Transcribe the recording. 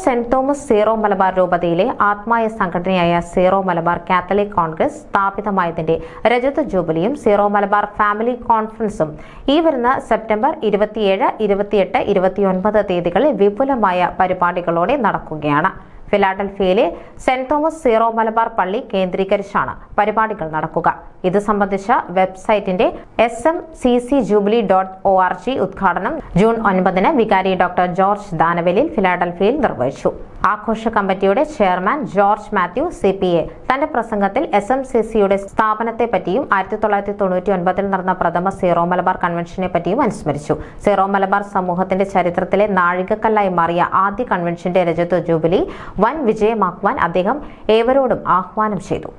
Saint Thomas Syro Malabar രൂപതയിലെ ആത്മായ സംഘടനയായ zero Malabar Catholic Congress സ്ഥാപിതമായതിന്റെ രജത ജൂബിലിയും സീറോ മലബാർ ഫാമിലി കോൺഫറൻസും ഈ വരുന്ന സെപ്റ്റംബർ 27, 28, 29 തീയതികളിൽ വിപുലമായ പരിപാടികളോടെ നടക്കുകയാണ്. ഫിലാഡൽഫിയയിലെ സെന്റ് തോമസ് സീറോ മലബാർ പള്ളി കേന്ദ്രീകരിച്ചാണ് പരിപാടികൾ നടക്കുക. ഇത് സംബന്ധിച്ച വെബ്സൈറ്റിന്റെ smccjubilee.org ഉദ്ഘാടനം ജൂൺ 9-ന് വികാരി ഡോക്ടർ ജോർജ് ദാനവേലിൽ ഫിലാഡൽഫിയയിൽ നിർവഹിച്ചു. ആഘോഷ കമ്മിറ്റിയുടെ ചെയർമാൻ ജോർജ് മാത്യു CPA തന്റെ പ്രസംഗത്തിൽ SMCCയുടെ സ്ഥാപനത്തെപ്പറ്റിയും 1999 നടന്ന പ്രഥമ സീറോ മലബാർ കൺവെൻഷനെ പറ്റിയും അനുസ്മരിച്ചു. സീറോ മലബാർ സമൂഹത്തിന്റെ ചരിത്രത്തിലെ നാഴികക്കല്ലായി മാറിയ ആദ്യ കൺവെൻഷന്റെ രജത ജൂബിലി വൻ വിജയമാക്കുവാൻ അദ്ദേഹം ഏവരോടും ആഹ്വാനം ചെയ്തു.